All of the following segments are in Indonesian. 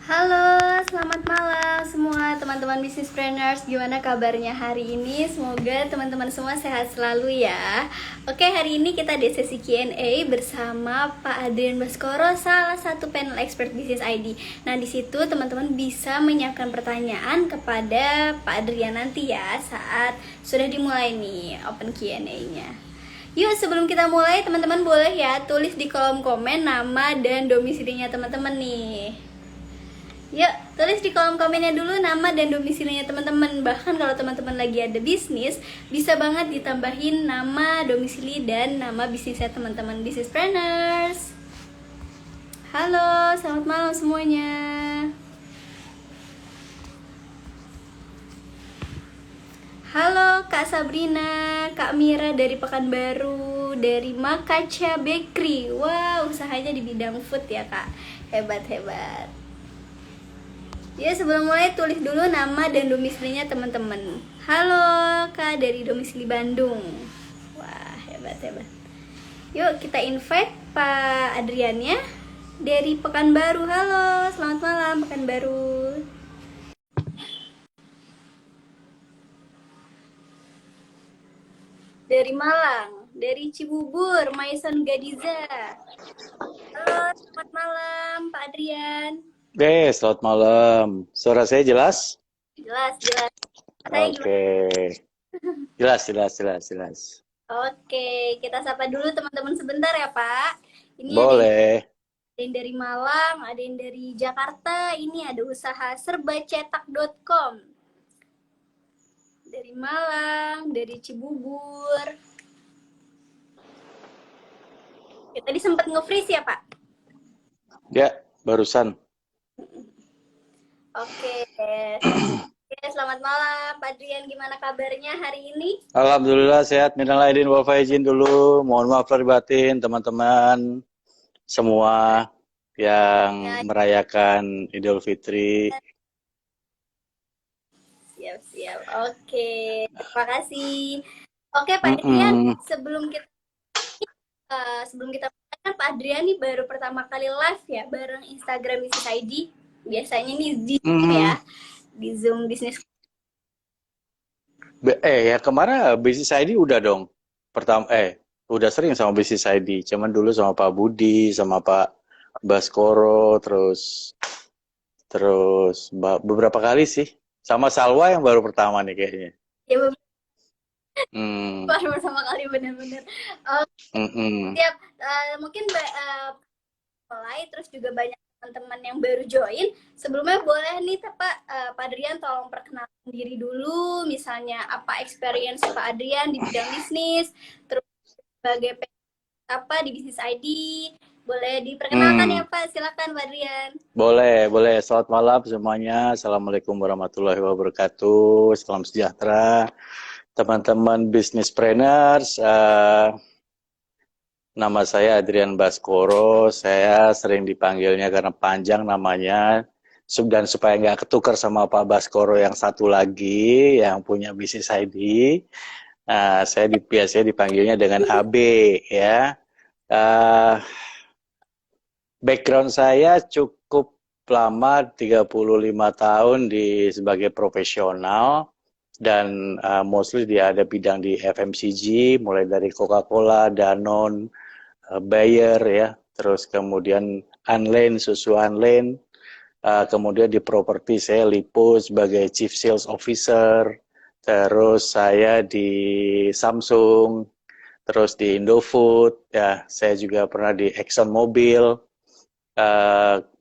Halo, selamat malam semua teman-teman businesspreneurs. Gimana kabarnya hari ini? Semoga teman-teman semua sehat selalu ya. Oke, hari ini kita di sesi Q&A bersama Pak Adrian Baskoro, salah satu panel expert bisnis ID. Nah, di situ teman-teman bisa menyiapkan pertanyaan kepada Pak Adrian nanti ya saat sudah dimulai nih open Q&A-nya. Yuk, sebelum kita mulai, teman-teman boleh ya tulis di kolom komen nama dan domisilinya teman-teman nih. Yuk, tulis di kolom komennya dulu nama dan domisilinya teman-teman. Bahkan kalau teman-teman lagi ada bisnis, bisa banget ditambahin nama, domisili, dan nama bisnisnya teman-teman businesspreneurs. Halo, selamat malam semuanya. Halo Kak Sabrina, Kak Mira dari Pekanbaru, dari Makacha Bakery. Wah, usahanya di bidang food ya Kak. Hebat-hebat. Ya, sebelum mulai tulis dulu nama dan domisilinya teman-teman. Halo Kak dari domisili Bandung. Wah, hebat-hebat. Yuk kita invite Pak Adrian ya dari Pekanbaru. Halo, selamat malam Pekanbaru. Dari Malang, dari Cibubur, Maisan Gadiza. Halo, selamat malam Pak Adrian. Selamat malam. Suara saya jelas? Jelas, jelas. Saya gimana? Oke. Jelas, jelas, jelas, jelas. Oke, kita sapa dulu teman-teman sebentar ya Pak. Ini Boleh. ada yang dari Malang, ada yang dari Jakarta, ini ada usaha serbacetak.com. Dari Malang, dari Cibubur. Ya, tadi sempat nge-freeze ya Pak? Ya, barusan. Oke, selamat malam Pak Adrian, gimana kabarnya hari ini? Alhamdulillah sehat. Minal aidin wal faizin dulu. Mohon maaf lahir batin teman-teman semua Ya, yang merayakan Idul Fitri. siap-siap. Oke, terima kasih. Oke Pak Adrian, Mm-mm. sebelum kita mulai kan Pak Adrian nih baru pertama kali live ya bareng Instagram Bisnis ID. Biasanya nih di Zoom ya, Mm-mm. di Zoom bisnis. Ya kemarin bisnis ID udah dong. Pertama, udah sering sama bisnis ID. Cuman dulu sama Pak Budi, sama Pak Baskoro, terus beberapa kali sih. Sama Salwa yang baru pertama nih kayaknya. Ya, Hmm, baru pertama kali bener-bener. Oh, mm-mm. siap. Mungkin mulai terus juga banyak teman-teman yang baru join. Sebelumnya boleh nih Pak Adrian tolong perkenalkan diri dulu, misalnya apa experience Pak Adrian di bidang bisnis, terus sebagai apa di bisnis ID. Boleh diperkenalkan ya Hmm, Pak, silakan Pak Adrian. boleh, boleh. Selamat malam semuanya. Assalamualaikum warahmatullahi wabarakatuh. Salam sejahtera, teman-teman businesspreneurs. Nama saya Adrian Baskoro. Saya sering dipanggilnya karena panjang namanya. Dan supaya nggak ketukar sama Pak Baskoro yang satu lagi yang punya bisnis ID, saya biasanya dipanggilnya dengan AB ya. Uh, Background saya cukup lama, 35 tahun sebagai profesional, dan mostly dia ada bidang di FMCG, mulai dari Coca-Cola, Danone, Bayer ya, terus kemudian Anlene, susu Anlene, kemudian di properti saya Lipo sebagai Chief Sales Officer, terus saya di Samsung, terus di Indofood, ya saya juga pernah di ExxonMobil.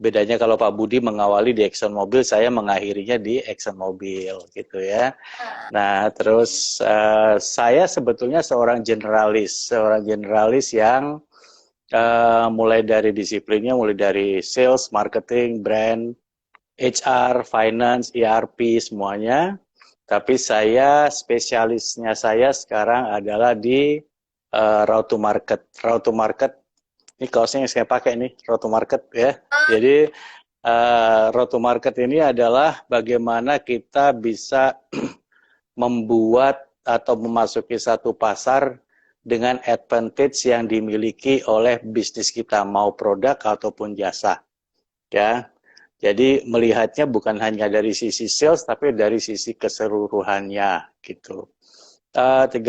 Bedanya kalau Pak Budi mengawali di ExxonMobil, saya mengakhirinya di ExxonMobil gitu ya. Nah, terus saya sebetulnya seorang generalis yang mulai dari disiplinnya, mulai dari sales, marketing, brand, HR, finance, ERP, semuanya. Tapi spesialisnya saya sekarang adalah di route to market. Route to market, ini kaosnya yang saya pakai nih, route to market ya. Jadi route to market ini adalah bagaimana kita bisa membuat atau memasuki satu pasar dengan advantage yang dimiliki oleh bisnis kita, mau produk ataupun jasa. Ya, Jadi melihatnya bukan hanya dari sisi sales, tapi dari sisi keseluruhannya gitu. 35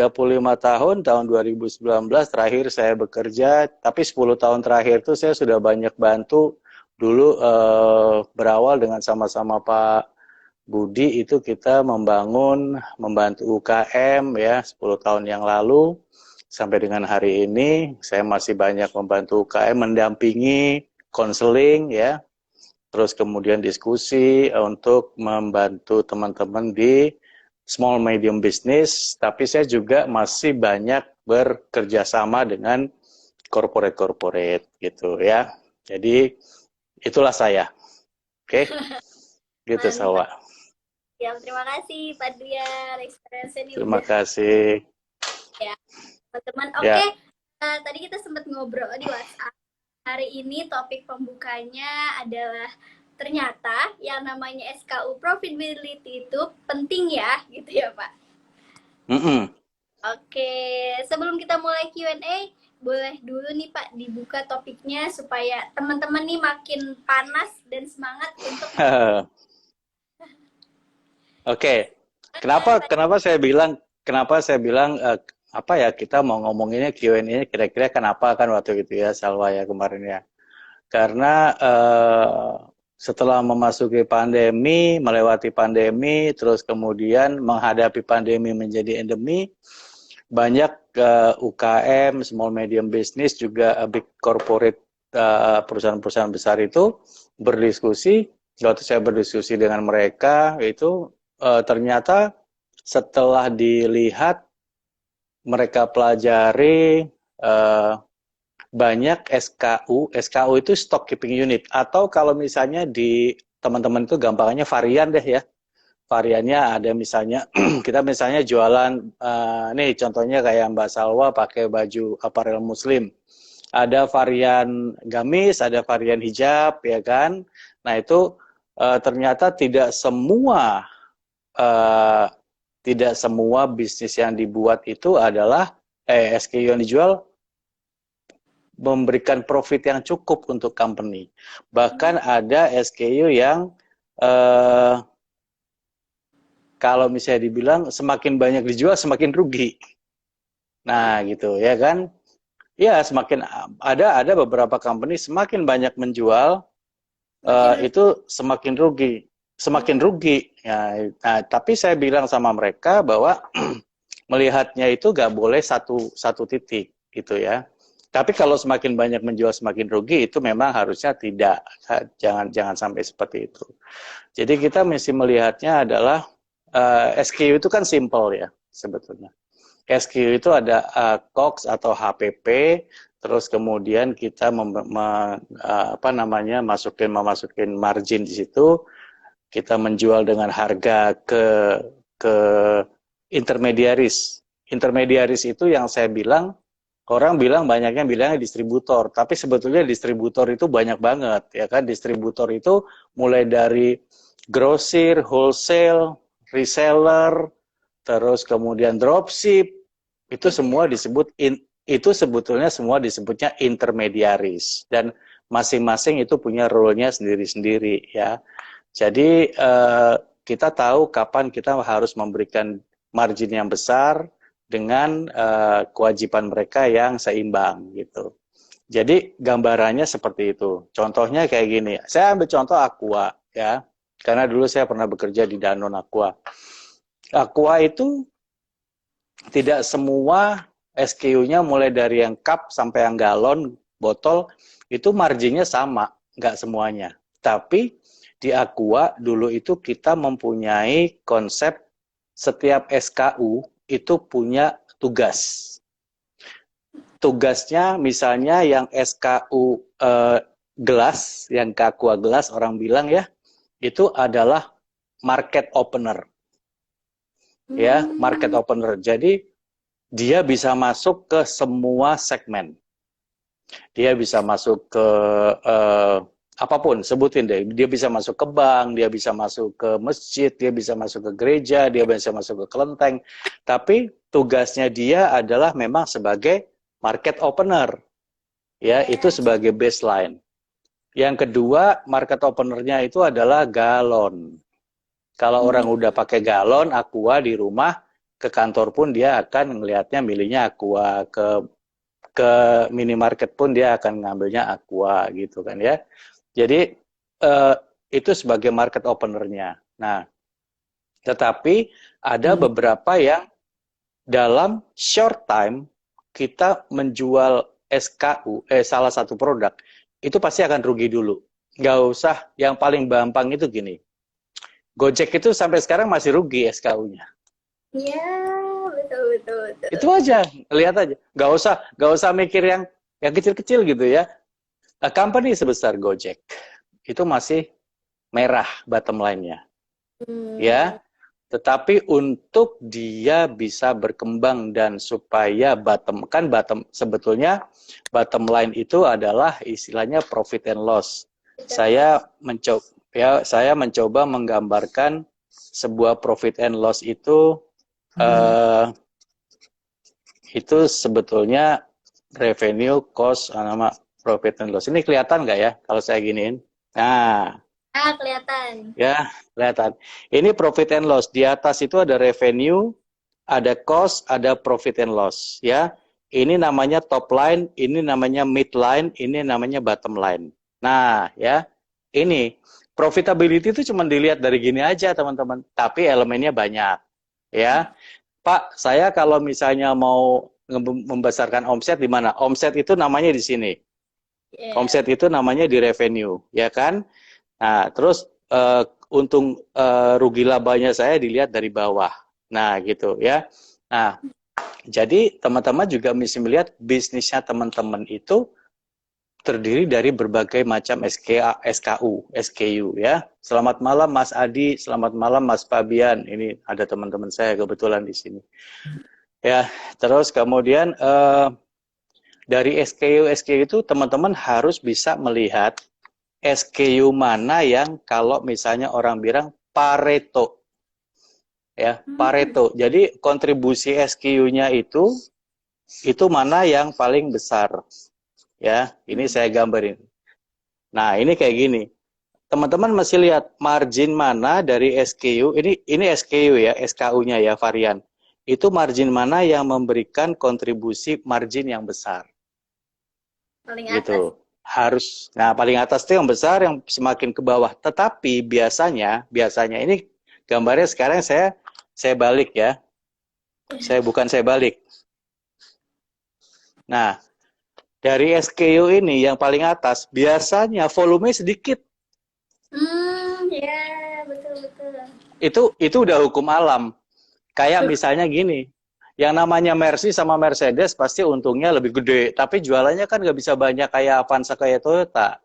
tahun, tahun 2019 terakhir saya bekerja, tapi 10 tahun terakhir itu saya sudah banyak bantu. Dulu berawal dengan sama-sama Pak Budi itu kita membantu UKM ya 10 tahun yang lalu. Sampai dengan hari ini saya masih banyak membantu UKM, mendampingi, konseling ya. Terus kemudian diskusi untuk membantu teman-teman di small medium business, tapi saya juga masih banyak bekerja sama dengan corporate gitu ya. Jadi itulah saya. Oke, gitu Mantap. Sawa. Ya, terima kasih Pak Drian. Experience ini Terima udah kasih. ya, teman-teman. Oke, Ya. tadi kita sempat ngobrol di WhatsApp. Hari ini topik pembukanya adalah ternyata yang namanya SKU profitability itu penting ya, gitu ya Pak. Mm-mm. Oke, sebelum kita mulai Q&A, boleh dulu nih Pak dibuka topiknya supaya teman-teman nih makin panas dan semangat untuk Oke. tadi. Kenapa saya bilang apa ya, kita mau ngomonginnya Q&A kira-kira kenapa kan waktu itu ya Salwa ya kemarin ya. Karena setelah memasuki pandemi, melewati pandemi, terus kemudian menghadapi pandemi menjadi endemi, banyak UKM, small medium business, juga big corporate, perusahaan-perusahaan besar itu berdiskusi. Waktu saya berdiskusi dengan mereka, itu ternyata setelah dilihat, mereka pelajari, banyak SKU. SKU itu stock keeping unit, atau kalau misalnya di teman-teman itu gampangnya varian deh ya. Variannya ada misalnya kita misalnya jualan nih contohnya kayak Mbak Salwa pakai baju aparel muslim. Ada varian gamis, ada varian hijab ya kan. Nah, itu ternyata eh, tidak semua bisnis yang dibuat itu adalah SKU yang dijual memberikan profit yang cukup untuk company. Bahkan ada SKU yang kalau misalnya dibilang semakin banyak dijual semakin rugi. Nah, gitu ya kan? Ya, semakin ada beberapa company semakin banyak menjual Makin itu semakin rugi, semakin hmm, rugi. Ya, nah, tapi saya bilang sama mereka bahwa melihatnya itu gak boleh satu titik gitu ya. Tapi kalau semakin banyak menjual semakin rugi, itu memang harusnya tidak, jangan sampai seperti itu. Jadi kita mesti melihatnya adalah SKU itu kan simple ya sebetulnya. SKU itu ada COGS atau HPP, terus kemudian kita memasukin margin di situ, kita menjual dengan harga ke intermediaris. Intermediaris itu yang saya bilang, orang bilang banyaknya bilangnya distributor, tapi sebetulnya distributor itu banyak banget ya kan. Distributor itu mulai dari grosir, wholesale, reseller, terus kemudian dropship, itu semua itu sebetulnya semua disebutnya intermediaris, dan masing-masing itu punya role-nya sendiri-sendiri ya. Jadi kita tahu kapan kita harus memberikan margin yang besar dengan kewajiban mereka yang seimbang gitu. Jadi gambarannya seperti itu. Contohnya kayak gini. Saya ambil contoh Aqua ya. Karena dulu saya pernah bekerja di Danone Aqua. Aqua itu tidak semua SKU-nya mulai dari yang cup sampai yang galon, botol, itu marginnya sama, nggak semuanya. Tapi di Aqua dulu itu kita mempunyai konsep setiap SKU itu punya tugas. Tugasnya misalnya yang SKU gelas, yang ke Aqua gelas orang bilang ya, itu adalah market opener. Ya, market opener. Jadi dia bisa masuk ke semua segmen. Dia bisa masuk ke apapun, sebutin deh. Dia bisa masuk ke bank, dia bisa masuk ke masjid, dia bisa masuk ke gereja, dia bisa masuk ke kelenteng. Tapi tugasnya dia adalah memang sebagai market opener. Ya, itu sebagai baseline. Yang kedua, market opener-nya itu adalah galon. Kalau orang udah pakai galon, Aqua di rumah, ke kantor pun dia akan ngelihatnya milihnya Aqua, ke minimarket pun dia akan ngambilnya Aqua gitu kan ya. Jadi itu sebagai market opener-nya. Nah, tetapi ada beberapa yang dalam short time kita menjual SKU, salah satu produk, itu pasti akan rugi dulu. Nggak usah, yang paling gampang itu gini, Gojek itu sampai sekarang masih rugi SKU-nya. Iya, betul betul betul. Itu aja, lihat aja. Nggak usah mikir yang kecil-kecil gitu ya. A company sebesar Gojek itu masih merah bottom line-nya, Hmm. ya. Tetapi untuk dia bisa berkembang dan supaya bottom sebetulnya bottom line itu adalah istilahnya profit and loss. Saya mencoba menggambarkan sebuah profit and loss itu sebetulnya revenue, cost, nama profit and loss. Ini kelihatan nggak ya kalau saya giniin? Nah, Ah, kelihatan. ya, kelihatan. Ini profit and loss. Di atas itu ada revenue, ada cost, ada profit and loss. Ya, ini namanya top line, ini namanya mid line, ini namanya bottom line. Nah, ya, ini profitability itu cuma dilihat dari gini aja, teman-teman. Tapi elemennya banyak. Ya, Pak, saya kalau misalnya mau membesarkan omset di mana? Omset itu namanya di sini. Yeah. Omset itu namanya di revenue, ya kan? Nah, terus untung rugi labanya saya dilihat dari bawah. Nah, gitu ya. Nah, jadi teman-teman juga mesti melihat bisnisnya teman-teman itu terdiri dari berbagai macam SKU, SKU ya. Selamat malam Mas Adi, selamat malam Mas Fabian. Ini ada teman-teman saya kebetulan di sini. Ya, terus kemudian dari SKU itu teman-teman harus bisa melihat SKU mana yang kalau misalnya orang bilang Pareto. Ya, Pareto. Jadi kontribusi SKU-nya itu mana yang paling besar. Ya, ini saya gambarin. Nah, ini kayak gini. Teman-teman masih lihat margin mana dari SKU. Ini SKU ya, SKU-nya ya, varian. Itu margin mana yang memberikan kontribusi margin yang besar. Paling atas. Gitu. Nah paling atas itu yang besar, yang semakin ke bawah. Tetapi biasanya ini gambarnya sekarang saya balik ya. Saya balik. Nah, dari SKU ini yang paling atas biasanya volume sedikit. Ya, betul betul. Itu udah hukum alam. Kayak misalnya gini, yang namanya Mercy sama Mercedes pasti untungnya lebih gede, tapi jualannya kan nggak bisa banyak kayak Avanza, kayak Toyota.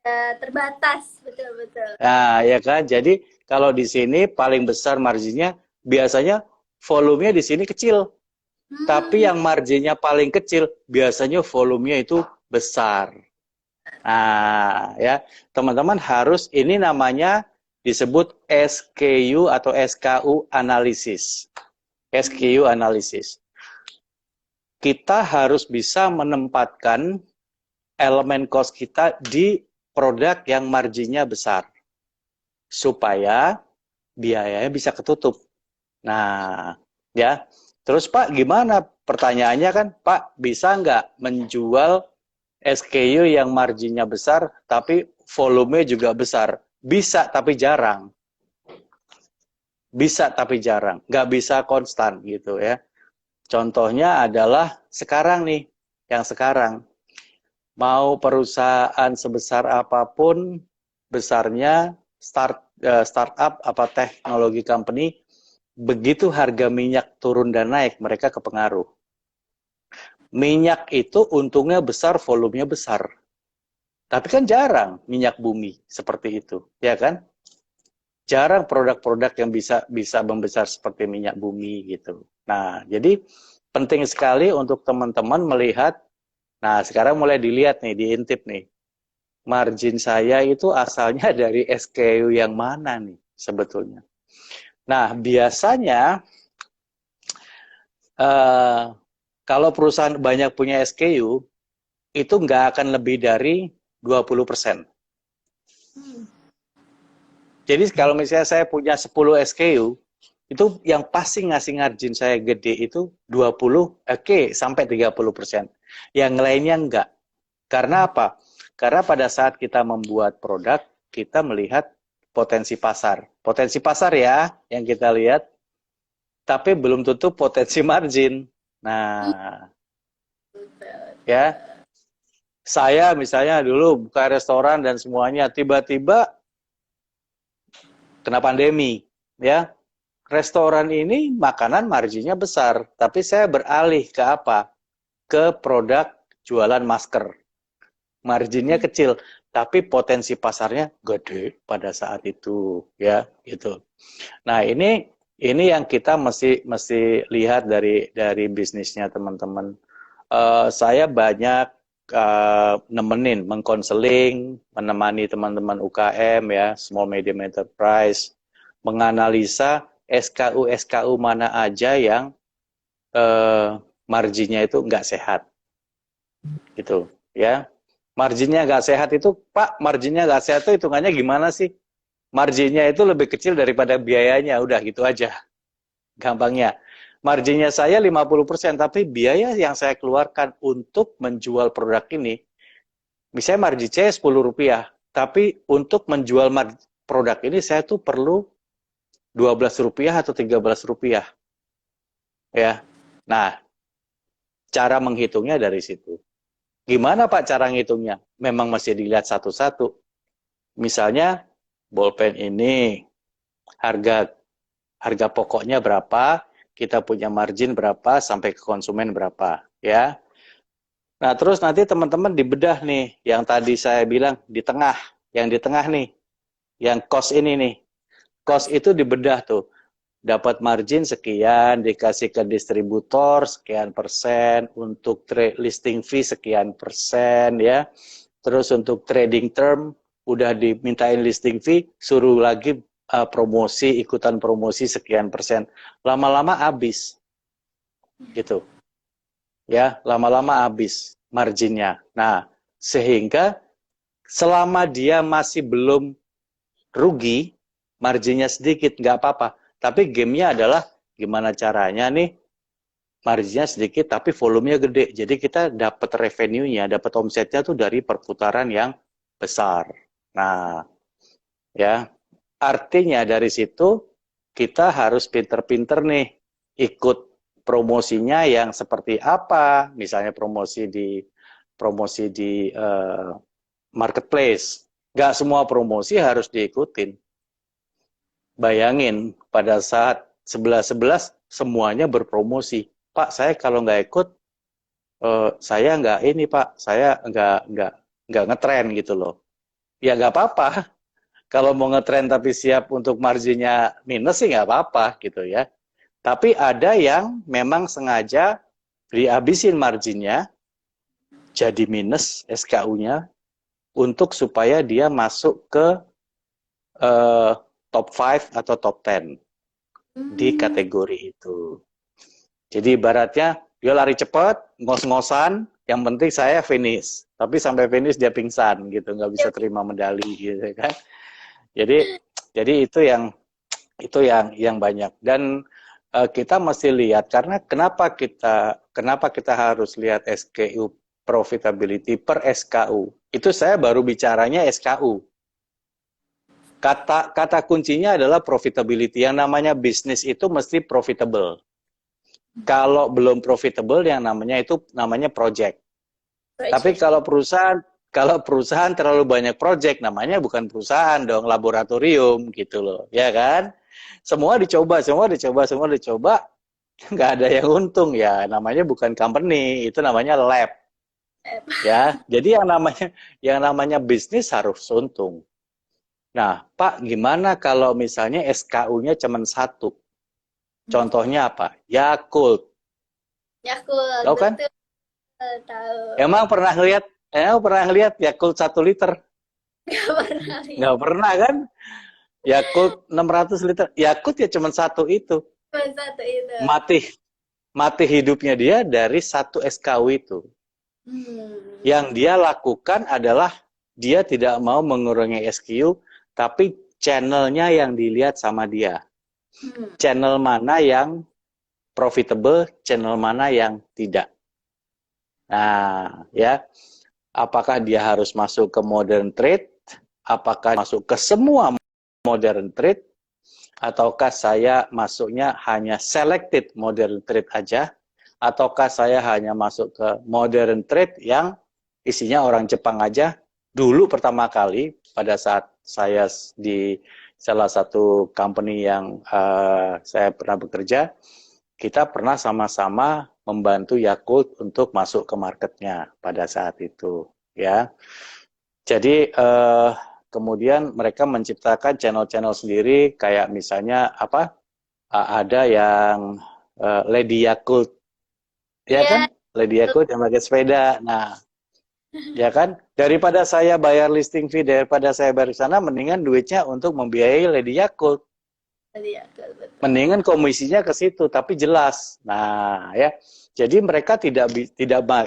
Ya, terbatas, betul betul. Nah, ya kan. Jadi kalau di sini paling besar marginnya, biasanya volumenya di sini kecil. Tapi yang marginnya paling kecil, biasanya volumenya itu besar. Nah, ya, teman-teman harus, ini namanya disebut SKU atau SKU analisis. SKU analisis. Kita harus bisa menempatkan elemen cost kita di produk yang marginnya besar. Supaya biayanya bisa ketutup. Nah, ya. Terus Pak, gimana? Pertanyaannya kan, Pak, bisa nggak menjual SKU yang marginnya besar, tapi volume juga besar? Bisa, tapi jarang. Bisa, tapi jarang. Nggak bisa konstan gitu ya. Contohnya adalah sekarang nih, yang sekarang. Mau perusahaan sebesar apapun, besarnya, startup, apa teknologi company, begitu harga minyak turun dan naik, mereka kepengaruh. Minyak itu untungnya besar, volumenya besar. Tapi kan jarang minyak bumi seperti itu, ya kan? Jarang produk-produk yang bisa membesar seperti minyak bumi gitu. Nah, jadi penting sekali untuk teman-teman melihat. Nah, sekarang mulai dilihat nih, diintip nih. Margin saya itu asalnya dari SKU yang mana nih sebetulnya. Nah, biasanya kalau perusahaan banyak punya SKU, itu nggak akan lebih dari 20%. Hmm. Jadi kalau misalnya saya punya 10 SKU, itu yang pasti ngasih margin saya gede itu 20, oke, sampai 30%. Yang lainnya enggak. Karena apa? Karena pada saat kita membuat produk, kita melihat potensi pasar. Potensi pasar ya, yang kita lihat, tapi belum tentu potensi margin. Hmm. Nah, Betul, ya, betul. saya misalnya dulu buka restoran dan semuanya, tiba-tiba kena pandemi, ya. Restoran ini makanan marginnya besar, tapi saya beralih ke apa? Ke produk jualan masker. Marginnya Hmm. kecil, tapi potensi pasarnya gede pada saat itu, ya, gitu. Nah, ini yang kita mesti lihat dari bisnisnya teman-teman. Saya banyak nemenin, mengkonseling, menemani teman-teman UKM ya, small medium enterprise, menganalisa SKU mana aja yang marginnya itu nggak sehat, gitu ya. Marginnya nggak sehat itu, Pak, marginnya nggak sehat itu hitungannya gimana sih? Marginnya itu lebih kecil daripada biayanya, udah gitu aja, gampangnya. Marginnya saya 50%, tapi biaya yang saya keluarkan untuk menjual produk ini, misalnya margin saya 10 rupiah, tapi untuk menjual produk ini saya tuh perlu 12 rupiah atau 13 rupiah. Ya. Nah, cara menghitungnya dari situ. Gimana Pak cara ngitungnya? Memang masih dilihat satu-satu. Misalnya, bolpen ini, harga harga pokoknya berapa, kita punya margin berapa, sampai ke konsumen berapa. Ya. Nah, terus nanti teman-teman dibedah nih, yang tadi saya bilang di tengah, yang di tengah nih, yang cost ini nih. Cost itu dibedah tuh. Dapat margin sekian, dikasih ke distributor sekian persen, untuk listing fee sekian persen, ya. Terus untuk trading term, udah dimintain listing fee, suruh lagi promosi, ikutan promosi sekian persen. Lama-lama habis, gitu. Ya, lama-lama habis marginnya. Nah, sehingga selama dia masih belum rugi, marginnya sedikit, nggak apa-apa. Tapi gamenya adalah gimana caranya nih, marginnya sedikit tapi volumenya gede. Jadi kita dapat revenue-nya, dapat omsetnya tuh dari perputaran yang besar. Nah, ya, artinya dari situ kita harus pinter-pinter nih ikut promosinya yang seperti apa, misalnya promosi di marketplace. Nggak semua promosi harus diikutin. Bayangin pada saat 11-11 semuanya berpromosi. Pak, saya kalau nggak ikut, saya nggak ini Pak, saya nggak ngetren gitu loh. Ya nggak apa-apa. Kalau mau ngetren tapi siap untuk marginnya minus sih nggak apa-apa gitu ya. Tapi ada yang memang sengaja dihabisin marginnya, jadi minus SKU-nya, untuk supaya dia masuk ke eh, top 5 atau top 10 di Hmm. kategori itu. Jadi ibaratnya dia lari cepat, ngos-ngosan, yang penting saya finish. Tapi sampai finish dia pingsan gitu, nggak bisa terima medali gitu kan. Jadi jadi itu yang banyak. Dan kita mesti lihat, karena kenapa kita harus lihat SKU profitability per SKU. Itu saya baru bicaranya SKU. Kata kuncinya adalah profitability. Yang namanya bisnis itu mesti profitable. Kalau belum profitable, yang namanya project. Tapi Project. kalau perusahaan terlalu banyak project, namanya bukan perusahaan dong, laboratorium gitu loh, ya kan? Semua dicoba, nggak ada yang untung, ya namanya bukan company, itu namanya lab, ya. Jadi yang namanya bisnis harus untung. Nah, Pak, gimana kalau misalnya SKU-nya cuma satu? Contohnya apa? Yakult, Yakult, tahu kan? betul, tahu. Emang pernah ngeliat Yakult 1 liter? Gak pernah lihat. Nggak pernah kan? Yakult 600 liter. Yakult ya cuma satu itu. Cuma satu itu. Mati mati hidupnya dia dari satu SKU itu. Hmm. Yang dia lakukan adalah dia tidak mau mengurangi SKU, tapi channelnya yang dilihat sama dia. Channel mana yang profitable, channel mana yang tidak. Nah, ya, apakah dia harus masuk ke modern trade, apakah masuk ke semua modern trade, ataukah saya masuknya hanya selected modern trade aja, ataukah saya hanya masuk ke modern trade yang isinya orang Jepang aja. Dulu pertama kali pada saat saya di salah satu company yang saya pernah bekerja, kita pernah sama-sama membantu Yakult untuk masuk ke marketnya pada saat itu, ya. Jadi kemudian mereka menciptakan channel-channel sendiri, kayak misalnya apa? Ada yang Lady Yakult, ya kan? Lady Yakult yang pakai sepeda. Nah, ya kan? Daripada saya bayar listing fee, daripada saya bayar di sana, mendingan duitnya untuk membiayai Lady Yakult. Mendingan komisinya ke situ, tapi jelas. Nah, ya. Jadi mereka tidak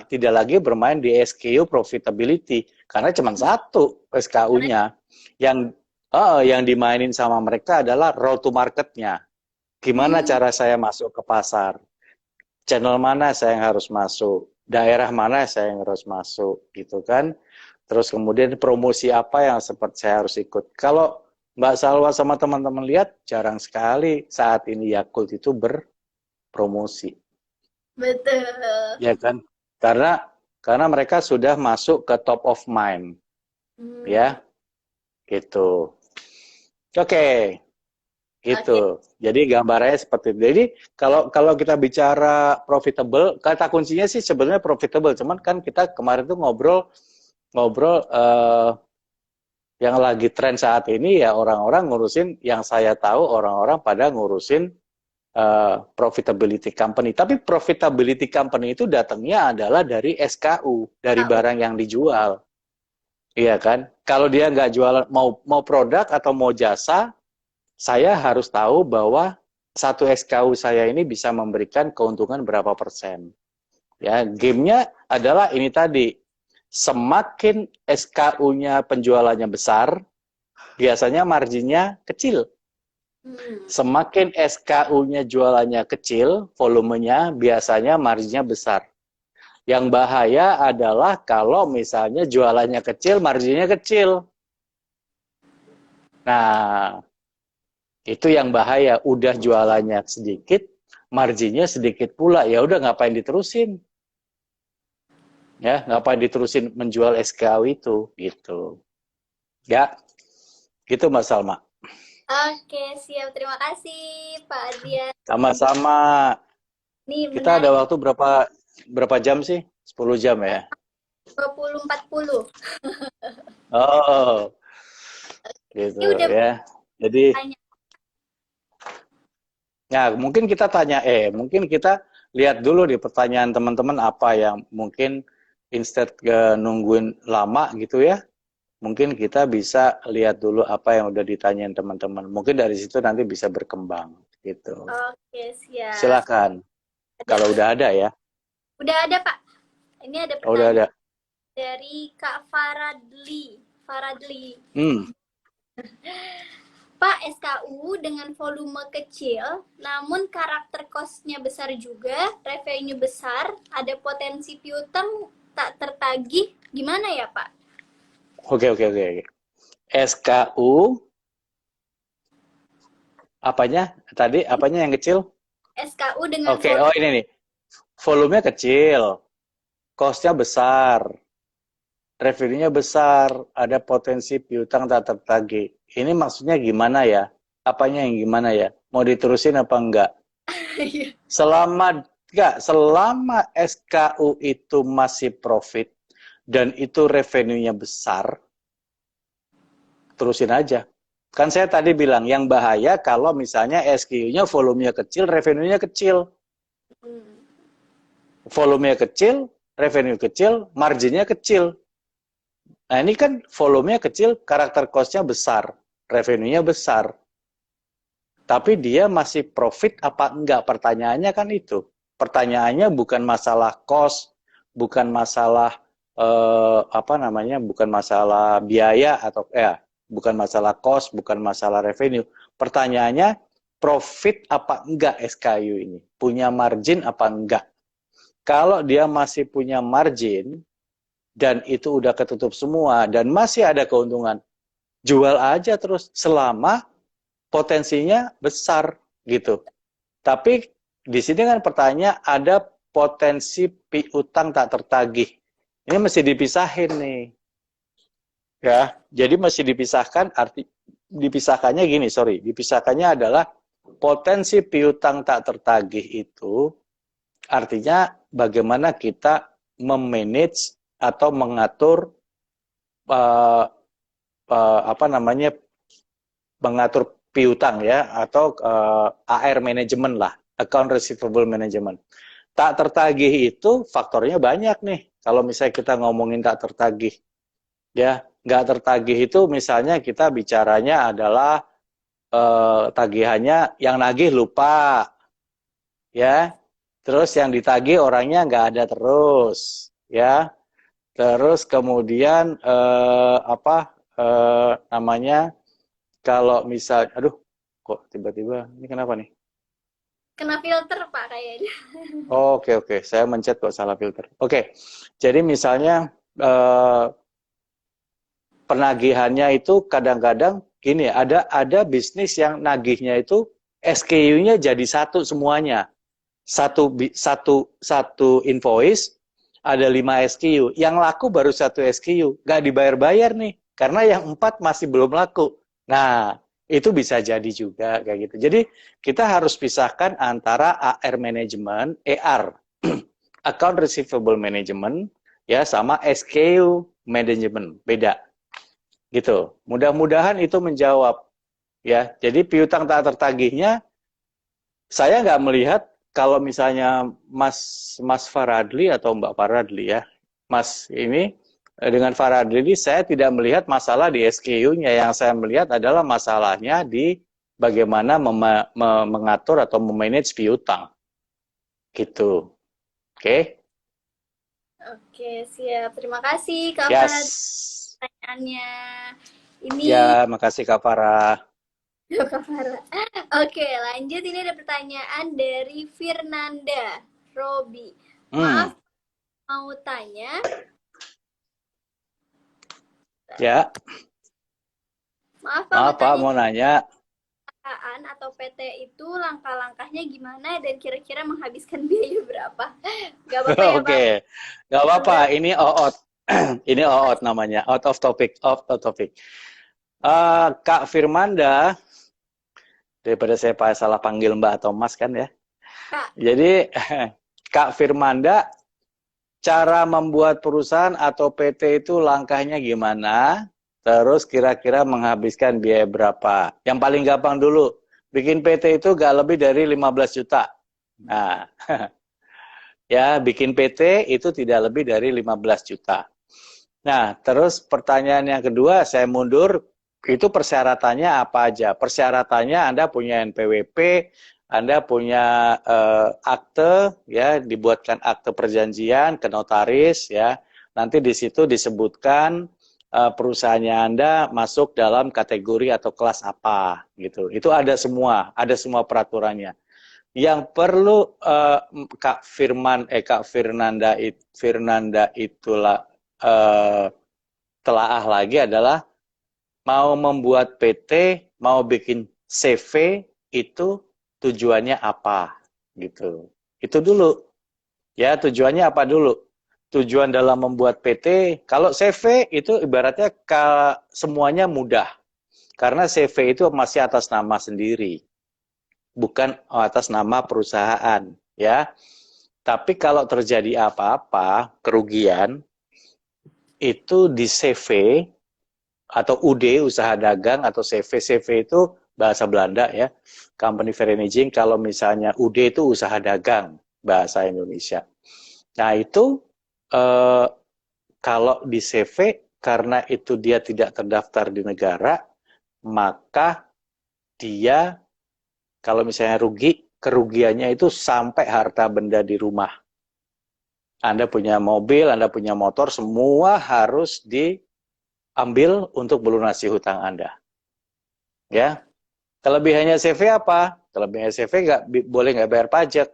lagi bermain di SKU profitability karena cuma satu SKU-nya. Yang dimainin sama mereka adalah road to market-nya. Gimana cara saya masuk ke pasar? Channel mana saya yang harus masuk? Daerah mana saya yang harus masuk? Gitu kan? Terus kemudian promosi apa yang seperti saya harus ikut? Kalau Mbak Salwa sama teman-teman lihat, jarang sekali saat ini Yakult itu berpromosi. Betul. Ya kan? Karena mereka sudah masuk ke top of mind. Ya. Gitu. Oke. Gitu. Jadi gambarannya seperti itu. Jadi kalau kita bicara profitable, kata kuncinya sih sebenarnya profitable. Cuman kan kita kemarin tuh ngobrol yang lagi tren saat ini ya orang-orang ngurusin, yang saya tahu orang-orang pada ngurusin profitability company. Tapi profitability company itu datangnya adalah dari SKU, dari barang yang dijual. Iya kan? Kalau dia nggak jualan, mau produk atau mau jasa, saya harus tahu bahwa satu SKU saya ini bisa memberikan keuntungan berapa persen. Ya, gamenya adalah ini tadi. Semakin SKU-nya penjualannya besar, biasanya marginnya kecil. Semakin SKU-nya jualannya kecil, volumenya biasanya marginnya besar. Yang bahaya adalah kalau misalnya jualannya kecil, marginnya kecil. Nah, itu yang bahaya. Udah jualannya sedikit, marginnya sedikit pula. Ya udah ngapain diterusin? Ya, ngapain diterusin menjual SKU itu gitu. Ya, gitu Mas Salma. Oke, siap. Terima kasih Pak Adrian. Sama-sama. Ini Kita menarik. ada waktu berapa jam sih? 10 jam ya? 20-40. Oh, gitu Ini udah ya. Jadi, tanya. ya mungkin mungkin kita lihat dulu di pertanyaan teman-teman apa yang mungkin instead nungguin lama gitu ya. Mungkin kita bisa lihat dulu apa yang udah ditanyain teman-teman. Mungkin dari situ nanti bisa berkembang gitu. Oke, siap. Silakan. Kalau udah ada ya. Udah ada, Pak. Ini ada Oh, udah ada. pertanyaan dari Kak Faradli. Pak, SKU dengan volume kecil, namun karakter cost-nya besar juga, revenue besar, ada potensi piutang tak tertagih, gimana ya, Pak? Oke. SKU apanya? Tadi apanya yang kecil? SKU dengan Oke, oh ini nih. Volumenya kecil, cost-nya besar, revenue-nya besar, ada potensi piutang tak tertagih. Ini maksudnya gimana ya? Apanya yang gimana ya? Mau diterusin apa enggak? Selama SKU itu masih profit dan itu revenue-nya besar, terusin aja. Kan saya tadi bilang yang bahaya kalau misalnya SKU-nya volumenya kecil, revenue-nya kecil. Volumenya kecil, revenue kecil, marginnya kecil. Nah ini kan volumenya kecil, karakter cost-nya besar, revenue-nya besar. Tapi dia masih profit apa enggak? Pertanyaannya kan itu. Pertanyaannya bukan masalah cost, bukan masalah apa namanya, bukan masalah biaya atau bukan masalah cost, bukan masalah revenue. Pertanyaannya, profit apa enggak SKU ini? Punya margin apa enggak? Kalau dia masih punya margin dan itu udah ketutup semua dan masih ada keuntungan, jual aja terus selama potensinya besar gitu. Tapi di sini kan pertanyaan, ada potensi piutang tak tertagih. Ini mesti dipisahin nih. Ya, jadi mesti dipisahkan, dipisahkannya gini, dipisahkannya adalah potensi piutang tak tertagih itu artinya bagaimana kita memanage atau mengatur uh, apa namanya, mengatur piutang ya, atau AR management lah, account receivable management. Tak tertagih itu faktornya banyak nih. Kalau misalnya kita ngomongin tak tertagih, ya nggak tertagih itu misalnya kita bicaranya adalah tagihannya yang nagih lupa, ya. Terus yang ditagih orangnya nggak ada terus, ya. Terus kemudian apa namanya, kalau misal, aduh, kok tiba-tiba ini kenapa nih? Kena filter Pak kayaknya. Oh, oke, saya mencet kok salah filter. Oke, jadi misalnya penagihannya itu kadang-kadang gini, ada bisnis yang nagihnya itu SKU-nya jadi satu semuanya. Satu invoice ada 5 SKU, yang laku baru satu SKU, nggak dibayar-bayar nih, karena yang 4 masih belum laku. Nah, itu bisa jadi juga kayak gitu. Jadi kita harus pisahkan antara AR management, AR, account receivable management, ya, sama SKU management, beda. Gitu. Mudah-mudahan itu menjawab, ya. Jadi piutang tak tertagihnya, saya nggak melihat kalau misalnya Mas Faradli atau Mbak Faradli ya, Mas ini dengan Faradli ini saya tidak melihat masalah di SKU-nya. Yang saya melihat adalah masalahnya di bagaimana mengatur atau memanage piutang. Gitu. Oke? Oke, siap. Terima kasih Kak Farad Yes. pertanyaannya. Ini Ya, makasih Kak Farah. Kak Farad. Oke, lanjut. Ini ada pertanyaan dari Firnanda Robi. Hmm, Maaf, mau tanya, ya. maaf Pak, mau Maaf Pak, tanya mau nanya. perusahaan atau PT itu langkah-langkahnya gimana dan kira-kira menghabiskan biaya berapa? Gak apa-apa ya Pak. Oke, nggak apa-apa. Udah Ini OOT. Ini OOT namanya. Out of topic. Out of topic. Kak Firmanda, daripada saya salah panggil Mbak atau Mas kan ya. Kak. Jadi, Kak Firmanda, cara membuat perusahaan atau PT itu langkahnya gimana? Terus kira-kira menghabiskan biaya berapa? Yang paling gampang dulu, bikin PT itu gak lebih dari 15 juta. Nah, ya, bikin PT itu tidak lebih dari 15 juta. Nah, terus pertanyaan yang kedua, saya mundur, itu persyaratannya apa aja? Persyaratannya Anda punya NPWP, Anda punya akte, ya, dibuatkan akte perjanjian ke notaris, ya. Nanti di situ disebutkan perusahaannya Anda masuk dalam kategori atau kelas apa, gitu. Itu ada semua peraturannya. Yang perlu Kak Firnanda itulah telaah lagi adalah mau membuat PT, mau bikin CV, itu tujuannya apa gitu. Itu dulu. Ya, tujuannya apa dulu? Tujuan dalam membuat PT, kalau CV itu ibaratnya semuanya mudah. Karena CV itu masih atas nama sendiri, bukan atas nama perusahaan, ya. Tapi kalau terjadi apa-apa, kerugian, itu di CV atau UD, usaha dagang, atau CV. CV itu bahasa Belanda ya, company vereniging. Kalau misalnya UD itu usaha dagang, bahasa Indonesia. Nah itu kalau di CV, karena itu dia tidak terdaftar di negara, maka dia kalau misalnya rugi, kerugiannya itu sampai harta benda di rumah. Anda punya mobil, Anda punya motor, semua harus diambil untuk melunasi hutang Anda. Ya, kelebihannya CV apa? Kelebihannya CV boleh nggak bayar pajak.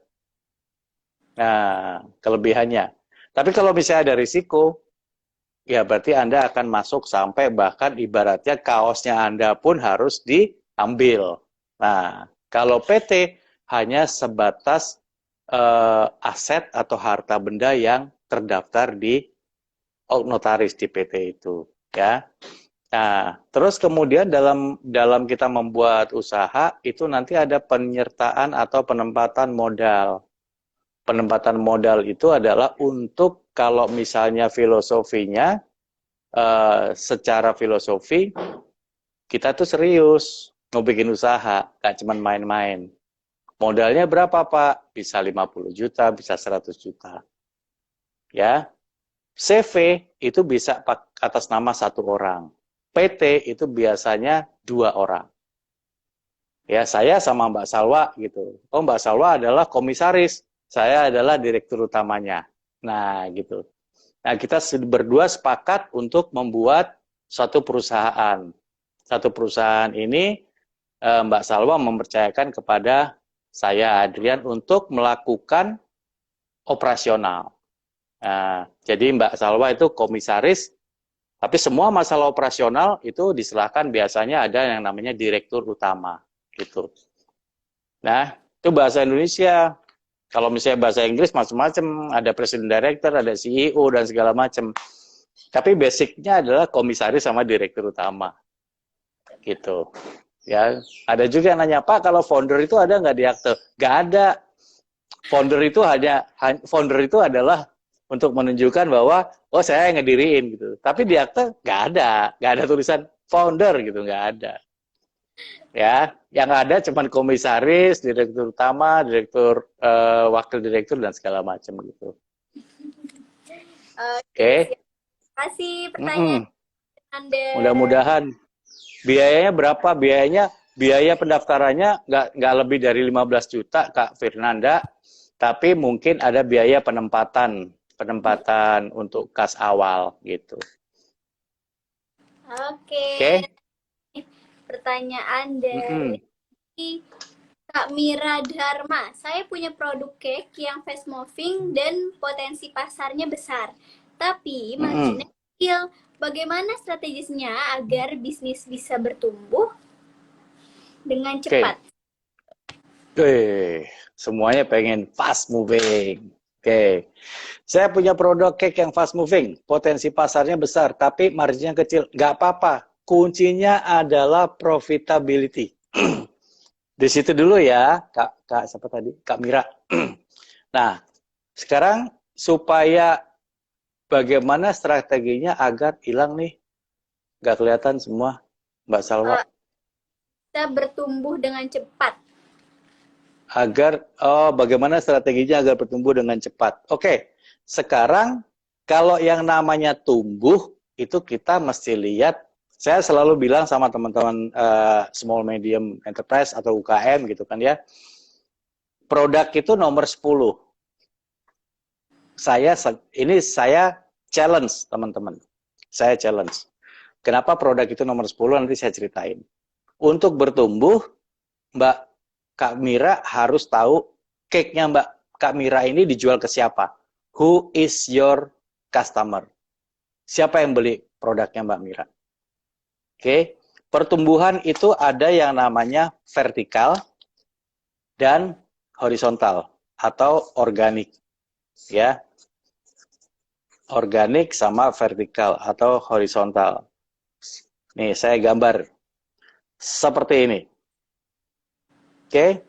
Nah, kelebihannya. Tapi kalau misalnya ada risiko, ya berarti Anda akan masuk sampai bahkan ibaratnya kaosnya Anda pun harus diambil. Nah, kalau PT hanya sebatas aset atau harta benda yang terdaftar di notaris di PT itu, ya. Nah, terus kemudian dalam kita membuat usaha itu nanti ada penyertaan atau penempatan modal. Penempatan modal itu adalah untuk kalau misalnya filosofinya secara filosofi kita tuh serius mau bikin usaha, gak cuma main-main. Modalnya berapa, Pak? Bisa 50 juta, bisa 100 juta. Ya. CV itu bisa atas nama satu orang. PT itu biasanya 2 orang. Ya, saya sama Mbak Salwa gitu. Oh, Mbak Salwa adalah komisaris, saya adalah direktur utamanya. Nah, gitu. Nah, kita berdua sepakat untuk membuat suatu perusahaan. Satu perusahaan ini Mbak Salwa mempercayakan kepada saya, Adrian, untuk melakukan operasional. Nah, jadi Mbak Salwa itu komisaris, tapi semua masalah operasional itu diserahkan biasanya ada yang namanya direktur utama. Gitu. Nah, itu bahasa Indonesia. Kalau misalnya bahasa Inggris macam-macam, ada president director, ada CEO dan segala macam. Tapi basicnya adalah komisaris sama direktur utama. Gitu. Ya, ada juga yang nanya, Pak, kalau founder itu ada nggak di akte? Nggak ada. Founder itu adalah untuk menunjukkan bahwa oh saya yang ngediriin gitu. Tapi di akte nggak ada tulisan founder gitu, nggak ada. Ya, yang ada cuma komisaris, direktur utama, direktur wakil direktur dan segala macam gitu. Oke. Terima kasih pertanyaan Anda. Mudah-mudahan biayanya berapa? Biaya pendaftarannya nggak lebih dari 15 juta, Kak Firnanda. Tapi mungkin ada biaya penempatan untuk kas awal gitu. Oke. Pertanyaan dari Kak Mira Dharma. Saya punya produk cake yang fast moving dan potensi pasarnya besar, tapi marginnya kecil. Bagaimana strategisnya agar bisnis bisa bertumbuh dengan cepat? Semuanya pengen fast moving. Saya punya produk cake yang fast moving, potensi pasarnya besar, tapi marginnya kecil. Nggak apa-apa. Kuncinya adalah profitability. Di situ dulu ya, Kak siapa tadi? Kak Mira. Nah, sekarang supaya bagaimana strateginya agar hilang nih? Nggak kelihatan semua, Mbak Salwa. Kita bertumbuh dengan cepat. Bagaimana strateginya agar bertumbuh dengan cepat? Oke, sekarang kalau yang namanya tumbuh, itu kita mesti lihat. Saya selalu bilang sama teman-teman small medium enterprise atau UKM gitu kan ya. Produk itu nomor 10. Saya challenge teman-teman. Saya challenge. Kenapa produk itu nomor 10 nanti saya ceritain. Untuk bertumbuh, Mbak Kak Mira harus tahu cake-nya Mbak Kak Mira ini dijual ke siapa. Who is your customer? Siapa yang beli produknya Mbak Mira? Oke, pertumbuhan itu ada yang namanya vertikal dan horizontal atau organik, ya. Organik sama vertikal atau horizontal. Nih, saya gambar seperti ini. Oke,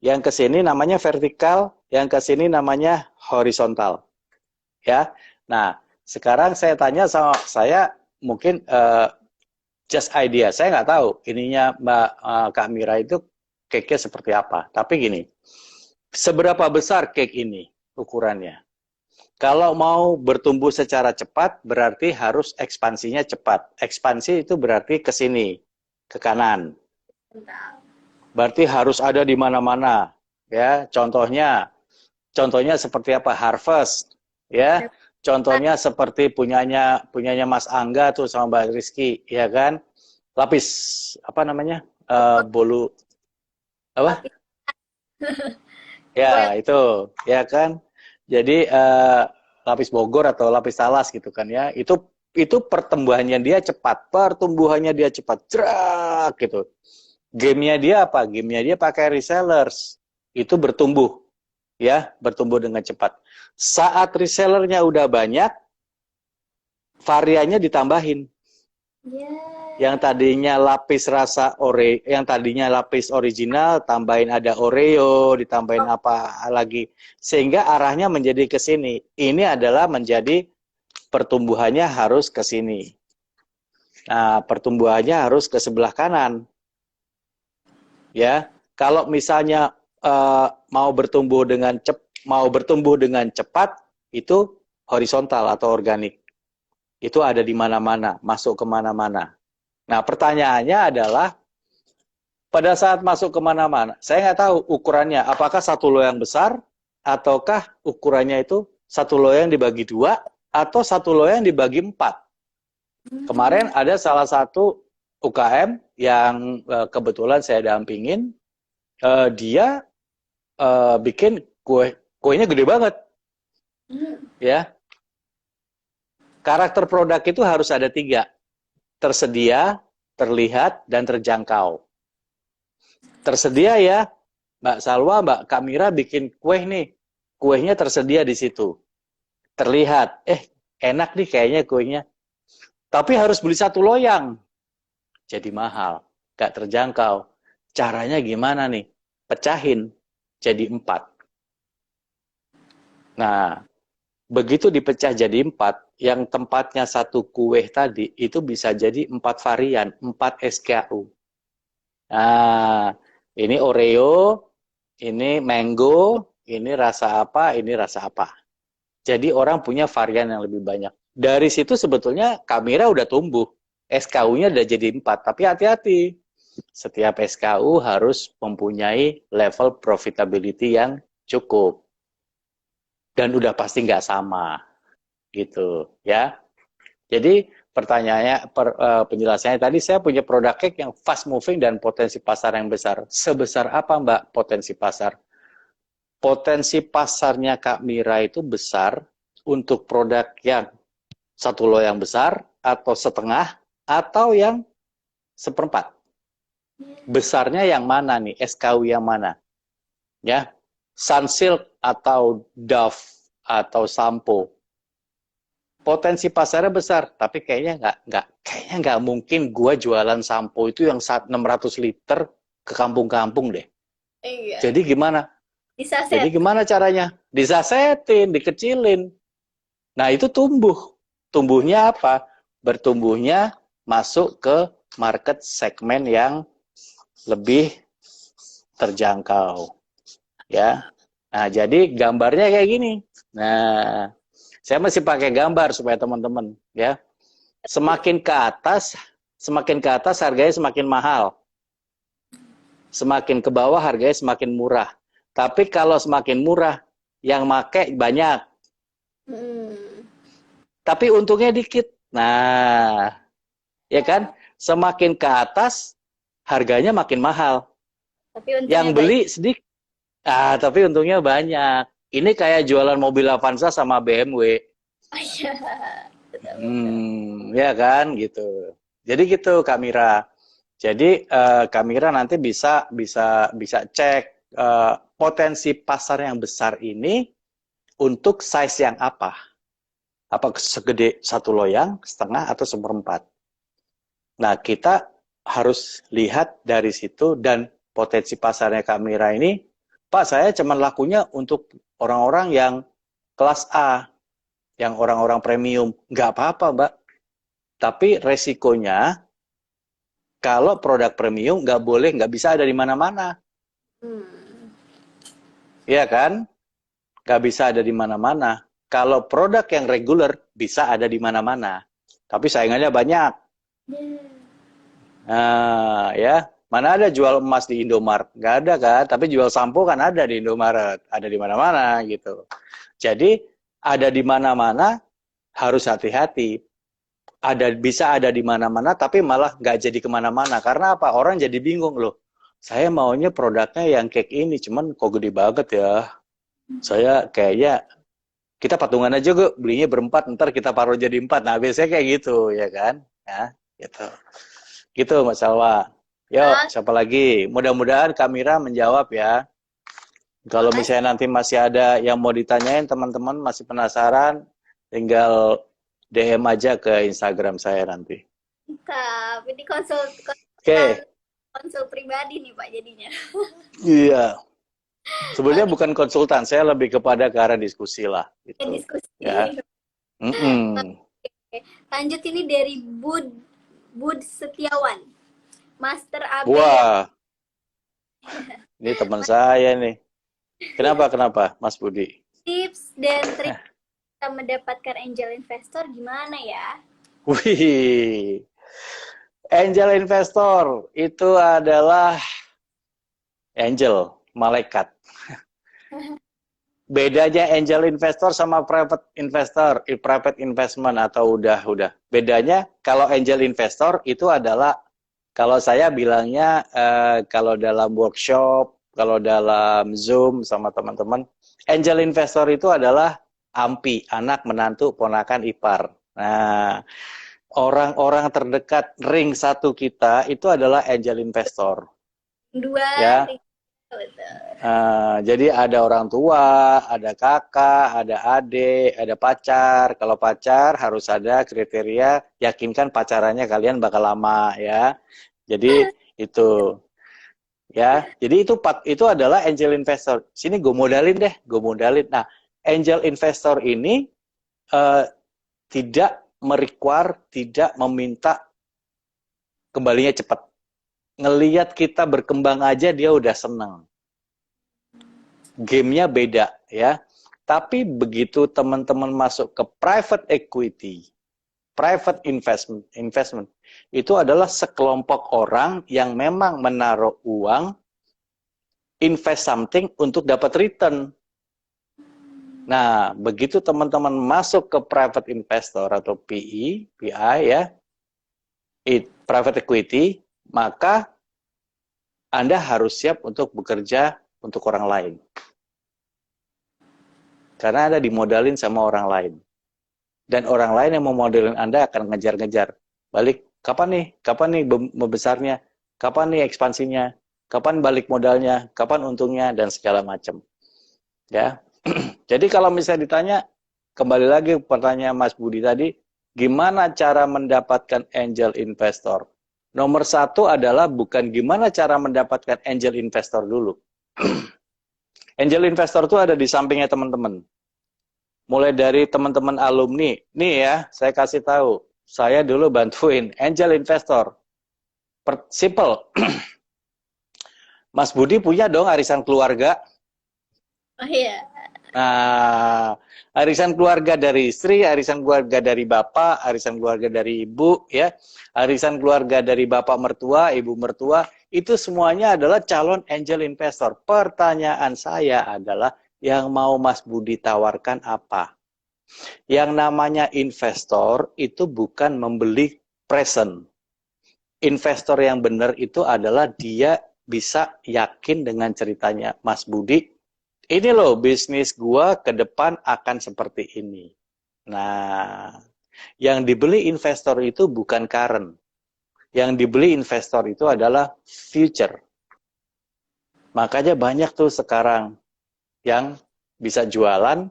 yang ke sini namanya vertikal, yang ke sini namanya horizontal. Ya. Nah, sekarang saya tanya sama saya mungkin just idea, saya nggak tahu ininya Mbak Kak Mira itu cake-nya seperti apa. Tapi gini, seberapa besar cake ini ukurannya? Kalau mau bertumbuh secara cepat, berarti harus ekspansinya cepat. Ekspansi itu berarti ke sini, ke kanan. Berarti harus ada di mana-mana. Ya, contohnya seperti apa? Harvest. ya. Contohnya seperti punyanya Mas Angga tuh sama Mbak Rizky, ya kan? Lapis apa namanya? Bolu apa? Lapis Ya, foil. itu, ya kan? Jadi lapis Bogor atau lapis talas gitu kan ya. Itu pertumbuhannya dia cepat, jerak gitu. Gamenya dia apa? Gamenya dia pakai resellers. Itu bertumbuh, ya, bertumbuh dengan cepat. Saat resellernya udah banyak, variannya ditambahin. Ya. Yang tadinya lapis original, tambahin ada Oreo, ditambahin apa lagi, sehingga arahnya menjadi ke sini. Ini adalah menjadi pertumbuhannya harus ke sini. Nah, pertumbuhannya harus ke sebelah kanan. Ya, kalau misalnya mau bertumbuh dengan cepat, itu horizontal atau organik. Itu ada di mana-mana, masuk ke mana-mana. Nah, pertanyaannya adalah pada saat masuk kemana-mana, saya nggak tahu ukurannya, apakah satu loyang besar, ataukah ukurannya itu satu loyang dibagi dua, atau satu loyang dibagi empat. Kemarin ada salah satu UKM yang kebetulan saya dampingin, dia bikin kuenya gede banget, ya. Karakter produk itu harus ada 3, tersedia, terlihat, dan terjangkau. Tersedia ya, Mbak Salwa, Mbak Kamira bikin kue nih. Kuenya tersedia di situ. Terlihat, enak nih kayaknya kuenya. Tapi harus beli satu loyang. Jadi mahal, gak terjangkau. Caranya gimana nih? Pecahin jadi 4. Nah, begitu dipecah jadi 4, yang tempatnya satu kue tadi, itu bisa jadi 4 varian, 4 SKU. Nah, ini Oreo, ini mango, ini rasa apa, ini rasa apa. Jadi orang punya varian yang lebih banyak. Dari situ sebetulnya Kamira udah tumbuh. SKU-nya udah jadi 4. Tapi hati-hati. Setiap SKU harus mempunyai level profitability yang cukup. Dan udah pasti nggak sama. Gitu ya. Jadi pertanyaannya, penjelasannya tadi, saya punya produk cake yang fast moving dan potensi pasar yang besar. Sebesar apa Mbak potensi pasar? Potensi pasarnya Kak Mira itu besar untuk produk yang satu loyang besar, atau setengah, atau yang seperempat. Besarnya yang mana nih? SKU yang mana? Ya, Sunsilk atau Dove atau sampo. Potensi pasarnya besar, tapi kayaknya nggak mungkin gua jualan sampo itu yang 600 liter ke kampung-kampung deh. Iya. Jadi gimana? Disaset. Jadi gimana caranya? Disasetin, dikecilin. Nah, itu tumbuh. Tumbuhnya apa? Bertumbuhnya masuk ke market segmen yang lebih terjangkau. Ya. Nah, jadi gambarnya kayak gini. Nah, saya masih pakai gambar supaya teman-teman, ya. Semakin ke atas harganya semakin mahal. Semakin ke bawah harganya semakin murah. Tapi kalau semakin murah, yang make banyak. Tapi untungnya dikit. Nah, ya kan? Semakin ke atas, harganya makin mahal. Tapi Yang untungnya beli banyak. sedikit. Tapi untungnya banyak. Ini kayak jualan mobil Avanza sama BMW. Oh iya, betul-betul. Ya kan, gitu. Jadi gitu, Kak Mira. Jadi Kak Mira nanti bisa cek potensi pasar yang besar ini untuk size yang apa? Apa segede satu loyang, setengah, atau seperempat? Nah, kita harus lihat dari situ, dan potensi pasarnya Kak Mira ini, Pak, saya cuma lakunya untuk orang-orang yang kelas A, yang orang-orang premium. Nggak apa-apa, Mbak. Tapi resikonya, kalau produk premium nggak bisa ada di mana-mana. Iya kan? Nggak bisa ada di mana-mana. Kalau produk yang reguler bisa ada di mana-mana. Tapi saingannya banyak. Nah, ya. Mana ada jual emas di Indomaret? Nggak ada kan? Tapi jual sampo kan ada di Indomaret. Ada di mana-mana gitu. Jadi, ada di mana-mana, harus hati-hati. Bisa ada di mana-mana, tapi malah nggak jadi kemana-mana. Karena apa? Orang jadi bingung loh. Saya maunya produknya yang kayak ini, cuman kok gede banget ya. Saya kayaknya kita patungan aja gue belinya berempat, ntar kita paruh jadi empat. Nah biasanya kayak gitu ya kan, ya gitu. Gitu Mas Salwa. Yuk, Ah, siapa lagi? Mudah-mudahan Kamira menjawab ya. Kalau makasih. misalnya nanti masih ada yang mau ditanyain, teman-teman masih penasaran, tinggal DM aja ke Instagram saya nanti. Mantap. Ini konsultan Oke, konsul pribadi nih Pak jadinya. iya. Sebenarnya Oke, bukan konsultan, saya lebih kepada ke arah diskusi lah, kita gitu. Ya. diskusi. Mm-mm. Oke. Lanjut ini dari Bud Bud Setiawan. Master AB yang Wah, ini teman saya nih. Kenapa, Mas Budi? tips dan trik kita mendapatkan angel investor gimana ya? Wih, angel investor itu adalah angel, malaikat. Bedanya angel investor sama private investor, private investment atau udah. Bedanya kalau angel investor itu adalah kalau saya bilangnya kalau dalam workshop, kalau dalam Zoom sama teman-teman, angel investor itu adalah AMPI, anak menantu ponakan ipar. Nah, orang-orang terdekat ring satu kita itu adalah angel investor, Dua, ya. tiga, betul. Jadi ada orang tua, ada kakak, ada adik, ada pacar. Kalau pacar harus ada kriteria yakinkan pacarannya kalian bakal lama ya. Jadi itu ya. Jadi itu adalah angel investor. Sini gue modalin deh, gue modalin. Nah, angel investor ini eh, tidak merequire, tidak meminta kembalinya cepat. Ngeliat kita berkembang aja dia udah seneng. Gamenya beda ya. Tapi begitu teman-teman masuk ke private equity, private investment itu adalah sekelompok orang yang memang menaruh uang, invest something untuk dapat return. Nah, begitu teman-teman masuk ke private investor atau PI ya, private equity, maka Anda harus siap untuk bekerja untuk orang lain. Karena Anda dimodalin sama orang lain. Dan orang lain yang memodelin Anda akan ngejar-ngejar. Balik, kapan nih membesarnya, kapan nih ekspansinya, kapan balik modalnya, kapan untungnya, dan segala macam. Ya, jadi kalau misalnya ditanya, kembali lagi pertanyaan Mas Budi tadi, gimana cara mendapatkan angel investor? Nomor satu adalah bukan gimana cara mendapatkan angel investor dulu. Angel investor itu ada di sampingnya teman-teman. Mulai dari teman-teman alumni. Nih ya, saya kasih tahu. Saya dulu bantuin angel investor. Simple. Mas Budi punya dong arisan keluarga. Oh iya. Nah, arisan keluarga dari istri, arisan keluarga dari bapak, arisan keluarga dari ibu, ya, arisan keluarga dari bapak mertua, ibu mertua, itu semuanya adalah calon angel investor. Pertanyaan saya adalah, yang mau Mas Budi tawarkan apa? Yang namanya investor itu bukan membeli present. Investor yang benar itu adalah dia bisa yakin dengan ceritanya Mas Budi, ini loh bisnis gua ke depan akan seperti ini. Nah, yang dibeli investor itu bukan current. Yang dibeli investor itu adalah future. Makanya banyak tuh sekarang yang bisa jualan,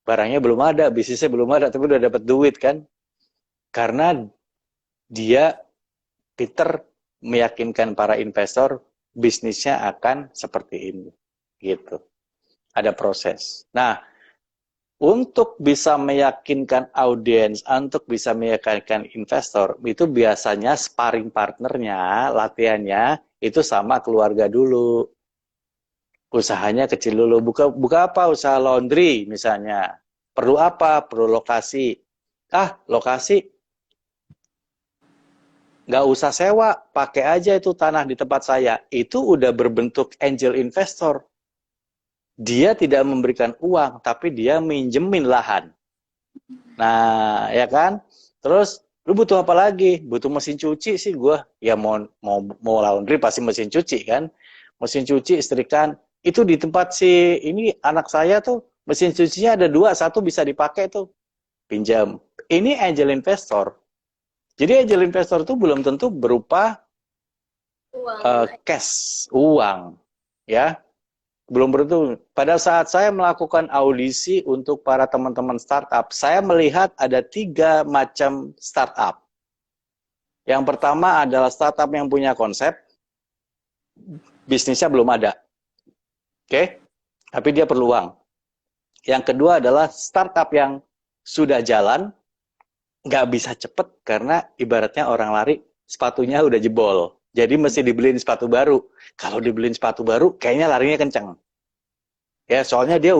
barangnya belum ada, bisnisnya belum ada, tapi udah dapat duit kan. Karena dia Peter meyakinkan para investor bisnisnya akan seperti ini. Gitu. Ada proses. Nah, untuk bisa meyakinkan audiens, untuk bisa meyakinkan investor, itu biasanya sparring partnernya, latihannya, itu sama keluarga dulu. Usahanya kecil dulu. Buka apa? Usaha laundry misalnya. Perlu apa? Perlu lokasi. Lokasi. Nggak usah sewa, pakai aja itu tanah di tempat saya. Itu udah berbentuk angel investor. dia tidak memberikan uang, tapi dia minjemin lahan. Nah, ya kan? Terus lu butuh apa lagi? Butuh mesin cuci sih gua. Ya mau laundry pasti mesin cuci kan. Mesin cuci, istrikan. Itu di tempat si ini anak saya tuh mesin cucinya ada 2, 1 bisa dipakai tuh. Pinjam. Ini angel investor. Jadi angel investor tuh belum tentu berupa Uang. cash, uang, ya. Belum tentu. Pada saat saya melakukan audisi untuk para teman-teman startup, saya melihat ada 3 macam startup. Yang pertama adalah startup yang punya konsep, bisnisnya belum ada. Oke? Tapi dia perlu uang. Yang kedua adalah startup yang sudah jalan, nggak bisa cepet karena ibaratnya orang lari, sepatunya udah jebol. Jadi mesti dibeliin sepatu baru. Kalau dibeliin sepatu baru, kayaknya larinya kenceng. Ya, soalnya dia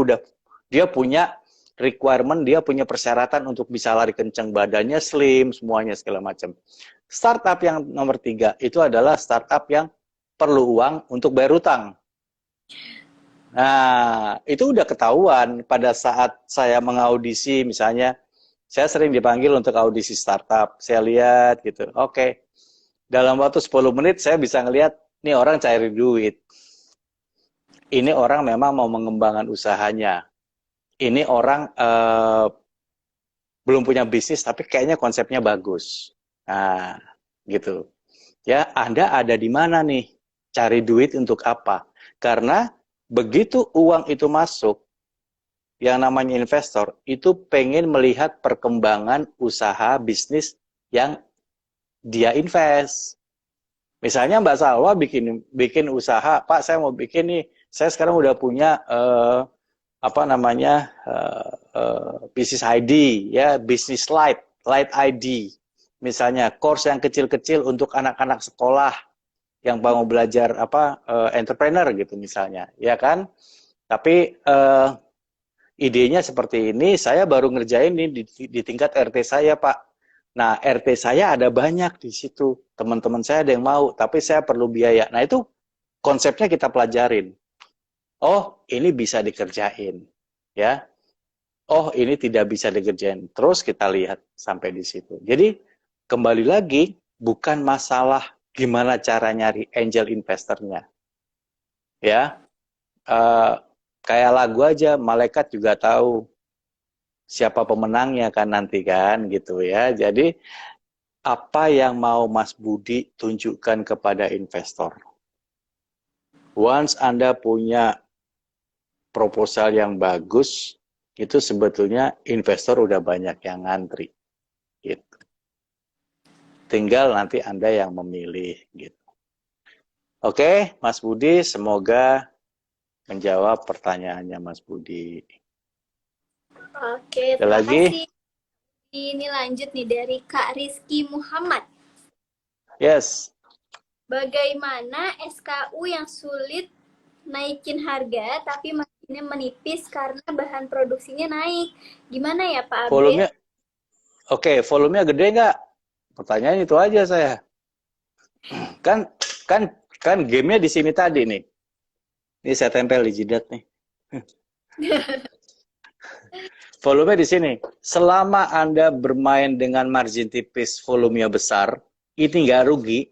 punya requirement, dia punya persyaratan untuk bisa lari kenceng, badannya slim, semuanya segala macam. Startup yang nomor 3 itu adalah startup yang perlu uang untuk bayar utang. Nah, itu udah ketahuan pada saat saya mengaudisi, misalnya saya sering dipanggil untuk audisi startup. Saya lihat gitu, oke. Dalam waktu 10 menit saya bisa ngelihat, nih orang cari duit. Ini orang memang mau mengembangkan usahanya. Ini orang belum punya bisnis, tapi kayaknya konsepnya bagus. Nah, gitu. Ya, Anda ada di mana nih? Cari duit untuk apa? Karena begitu uang itu masuk, yang namanya investor, itu pengen melihat perkembangan usaha bisnis yang dia invest. Misalnya Mbak Salwa bikin usaha, Pak saya mau bikin nih, saya sekarang udah punya bisnis ID, ya bisnis light ID. Misalnya course yang kecil-kecil untuk anak-anak sekolah yang mau belajar entrepreneur gitu misalnya, ya kan? Tapi idenya seperti ini, saya baru ngerjain nih di tingkat RT saya, Pak. Nah, RT saya ada banyak di situ. Teman-teman saya ada yang mau, tapi saya perlu biaya. Nah, itu konsepnya kita pelajarin. Oh, ini bisa dikerjain. Ya. Oh, ini tidak bisa dikerjain. Terus kita lihat sampai di situ. Jadi, kembali lagi, bukan masalah gimana cara nyari angel investornya. Ya. Kayak lagu aja, malaikat juga tahu siapa pemenangnya kan nanti kan gitu ya. Jadi apa yang mau Mas Budi tunjukkan kepada investor? Once Anda punya proposal yang bagus, itu sebetulnya investor udah banyak yang ngantri. Gitu. Tinggal nanti Anda yang memilih gitu. Oke, Mas Budi, semoga menjawab pertanyaannya Mas Budi. Oke, Ada terima lagi? kasih. Ini lanjut nih dari Kak Rizky Muhammad. Yes. Bagaimana SKU yang sulit naikin harga tapi marginnya menipis karena bahan produksinya naik? Gimana ya Pak Abe? Volumenya, volumenya gede nggak? Pertanyaan itu aja saya. Kan gamenya di sini tadi nih. Ini saya tempel di jidat nih. Volume di sini. Selama Anda bermain dengan margin tipis, volumenya besar, ini nggak rugi,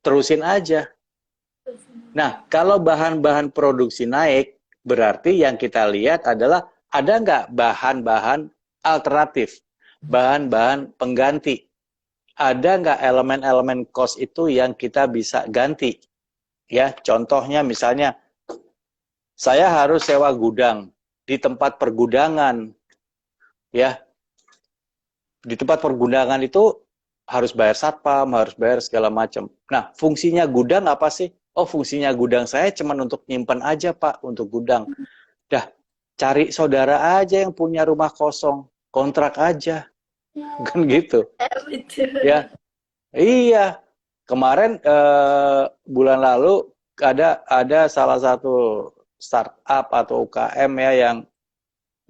terusin aja. Nah, kalau bahan-bahan produksi naik, berarti yang kita lihat adalah ada nggak bahan-bahan alternatif, bahan-bahan pengganti. Ada nggak elemen-elemen cost itu yang kita bisa ganti? Ya, contohnya misalnya, saya harus sewa gudang di tempat pergudangan. Ya, di tempat pergudangan itu harus bayar satpam, harus bayar segala macam. Nah, fungsinya gudang apa sih? Oh, fungsinya gudang saya cuma untuk nyimpan aja, Pak, untuk gudang. Dah, cari saudara aja yang punya rumah kosong, kontrak aja. Kan gitu. Betul. Ya. Iya. Kemarin bulan lalu ada salah satu startup atau UKM ya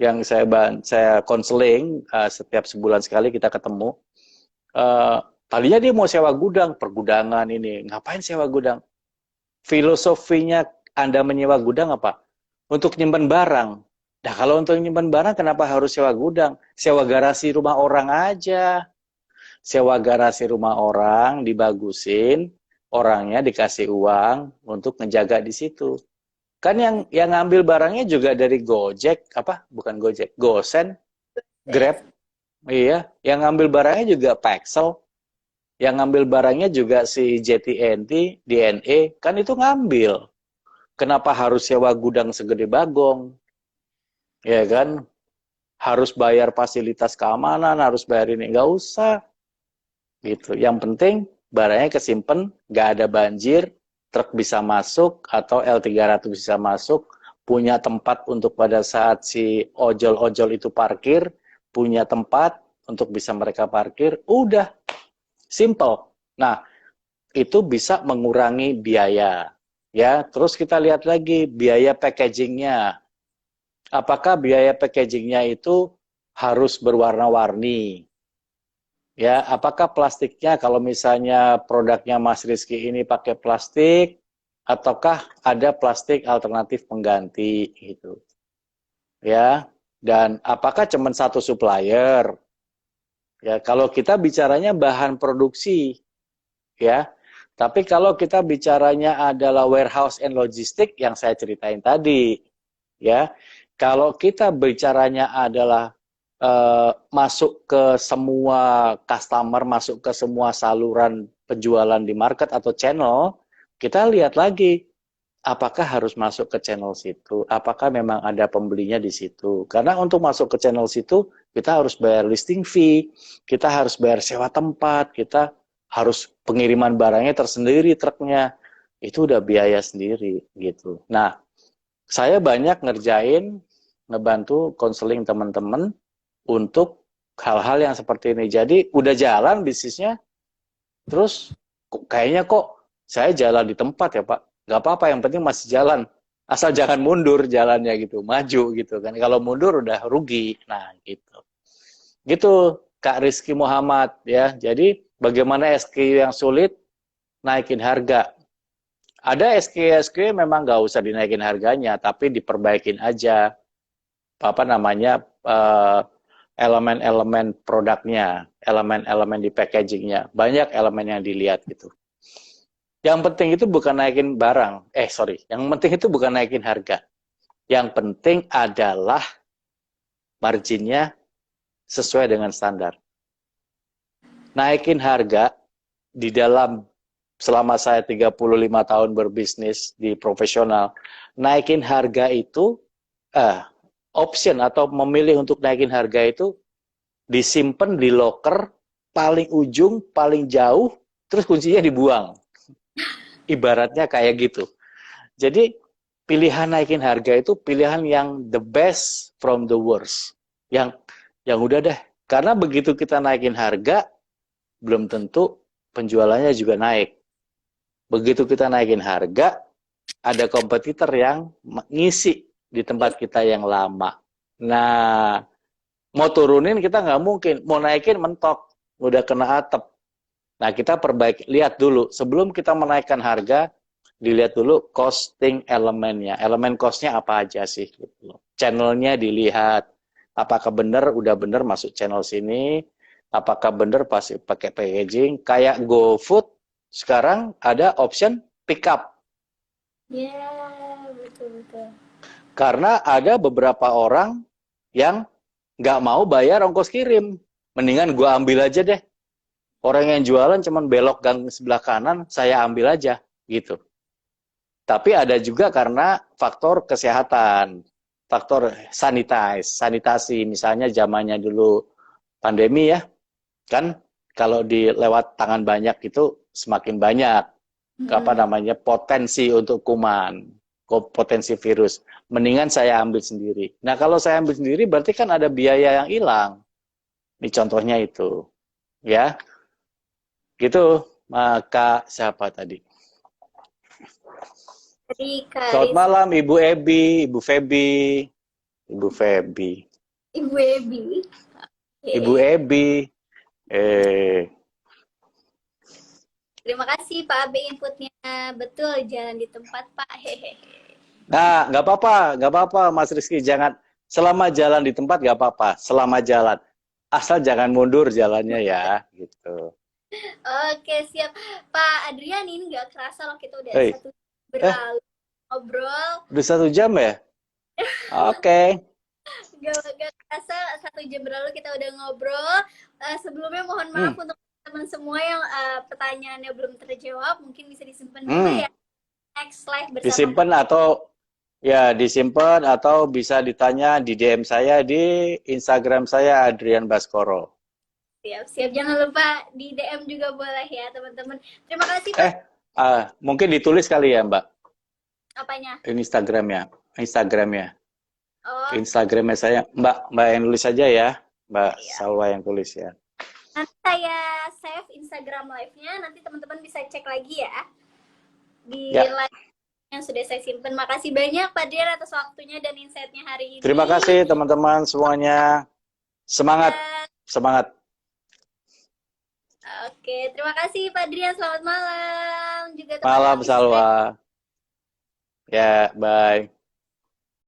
yang saya konseling setiap sebulan sekali kita ketemu. Tadinya dia mau sewa gudang, pergudangan ini. Ngapain sewa gudang? Filosofinya Anda menyewa gudang apa? untuk nyimpen barang. Nah, kalau untuk nyimpen barang, kenapa harus sewa gudang? Sewa garasi rumah orang aja. Sewa garasi rumah orang, dibagusin, orangnya dikasih uang untuk ngejaga di situ. Kan yang ngambil barangnya juga dari Gojek, apa? Bukan Gojek, Gosen, Yes. Grab. Iya, yang ngambil barangnya juga Paxel, yang ngambil barangnya juga si JTNT, DNE, kan itu ngambil. Kenapa harus sewa gudang segede Bagong? Ya kan? Harus bayar fasilitas keamanan, harus bayar ini. Nggak usah. Gitu. Yang penting barangnya kesimpan, nggak ada banjir, truk bisa masuk atau L300 bisa masuk, punya tempat untuk pada saat si ojol-ojol itu parkir, punya tempat untuk bisa mereka parkir, udah simple. Nah, itu bisa mengurangi biaya. Ya, terus kita lihat lagi biaya packagingnya. Apakah biaya packagingnya itu harus berwarna-warni? Ya, apakah plastiknya kalau misalnya produknya Mas Rizky ini pakai plastik, ataukah ada plastik alternatif pengganti gitu. Ya, dan apakah cuma satu supplier? Ya, kalau kita bicaranya bahan produksi, ya. Tapi kalau kita bicaranya adalah warehouse and logistik yang saya ceritain tadi, ya. Kalau kita bicaranya adalah masuk ke semua customer, masuk ke semua saluran penjualan di market atau channel, kita lihat lagi apakah harus masuk ke channel situ, apakah memang ada pembelinya di situ. Karena untuk masuk ke channel situ, kita harus bayar listing fee, kita harus bayar sewa tempat, kita harus pengiriman barangnya tersendiri, truknya. Itu udah biaya sendiri gitu. Nah, saya banyak ngerjain, ngebantu konseling teman-teman untuk hal-hal yang seperti ini. Jadi udah jalan bisnisnya, terus kayaknya kok saya jalan di tempat ya Pak. Gak apa-apa, yang penting masih jalan. Asal jangan mundur jalannya gitu, maju gitu kan. Kalau mundur udah rugi. Nah gitu. Gitu Kak Rizky Muhammad ya. Jadi bagaimana SKU yang sulit, naikin harga. Ada SKU memang nggak usah dinaikin harganya, tapi diperbaikin aja apa namanya elemen-elemen produknya, elemen-elemen di packagingnya, banyak elemen yang dilihat gitu. Yang penting itu bukan naikin barang, yang penting itu bukan naikin harga. Yang penting adalah marginnya sesuai dengan standar. Naikin harga di dalam selama saya 35 tahun berbisnis di profesional, naikin harga itu option atau memilih untuk naikin harga itu disimpan di locker paling ujung, paling jauh, terus kuncinya dibuang. Ibaratnya kayak gitu. Jadi pilihan naikin harga itu pilihan yang the best from the worst. Yang udah deh. Karena begitu kita naikin harga, belum tentu penjualannya juga naik. Begitu kita naikin harga, ada kompetitor yang ngisi di tempat kita yang lama. Nah, mau turunin kita nggak mungkin, mau naikin mentok, udah kena atap. Nah, kita perbaiki, lihat dulu, sebelum kita menaikkan harga, dilihat dulu costing elemennya, elemen costnya apa aja sih, gitu. Channelnya dilihat, apakah benar, udah benar masuk channel sini, apakah benar pasti pakai packaging, kayak GoFood, sekarang ada option pick up. Ya, betul-betul. Karena ada beberapa orang yang nggak mau bayar ongkos kirim. Mendingan gue ambil aja deh. Orang yang jualan cuman belok gang sebelah kanan, saya ambil aja. Gitu. Tapi ada juga karena faktor kesehatan. Faktor sanitasi. Misalnya zamannya dulu pandemi ya. Kan kalau lewat tangan banyak itu semakin banyak. Apa namanya, potensi untuk kuman, potensi virus. Mendingan saya ambil sendiri. Nah, kalau saya ambil sendiri berarti kan ada biaya yang hilang. Ini contohnya itu. Ya, gitu. Maka siapa tadi? Jadi Selamat Kak malam Ibu Ebi, Ibu Febi. Ibu Febi. Ibu Ebi. Ibu Ebi. Terima kasih Pak Abe inputnya. Betul, jalan di tempat Pak. Hehehe. Nah, nggak apa-apa, Mas Rizky. Jangan selama jalan di tempat nggak apa-apa. Selama jalan, asal jangan mundur jalannya ya, gitu. Oke, siap. Pak Adrian, ini nggak kerasa loh kita udah Hei, satu eh, berlalu ngobrol. udah 1 jam ya? Oke. Gak kerasa 1 jam berlalu kita udah ngobrol. Sebelumnya mohon maaf Hmm, untuk teman semua yang pertanyaannya belum terjawab. Mungkin bisa disimpan dulu hmm. ya. Next live bersama Kak. Disimpan atau ya disimpan atau bisa ditanya di DM saya di Instagram saya Adrian Baskoro. Siap, siap. Jangan lupa di DM juga boleh ya, teman-teman. Terima kasih, Pak. Eh, mungkin ditulis kali ya, Mbak, Apanya? Instagramnya, Instagramnya, Oh, Instagramnya saya, Mbak yang nulis saja ya, Mbak iya. Salwa yang tulis ya. Nanti saya save Instagram live-nya. Nanti teman-teman bisa cek lagi ya di Ya, live yang sudah saya simpan. Makasih banyak Pak Dir atas waktunya dan insight-nya hari terima ini. kasih teman-teman semuanya. Semangat, Ya, semangat. oke, terima kasih Pak Drian. Selamat malam juga teman-teman Malam bisnis. Salwa. Ya, bye.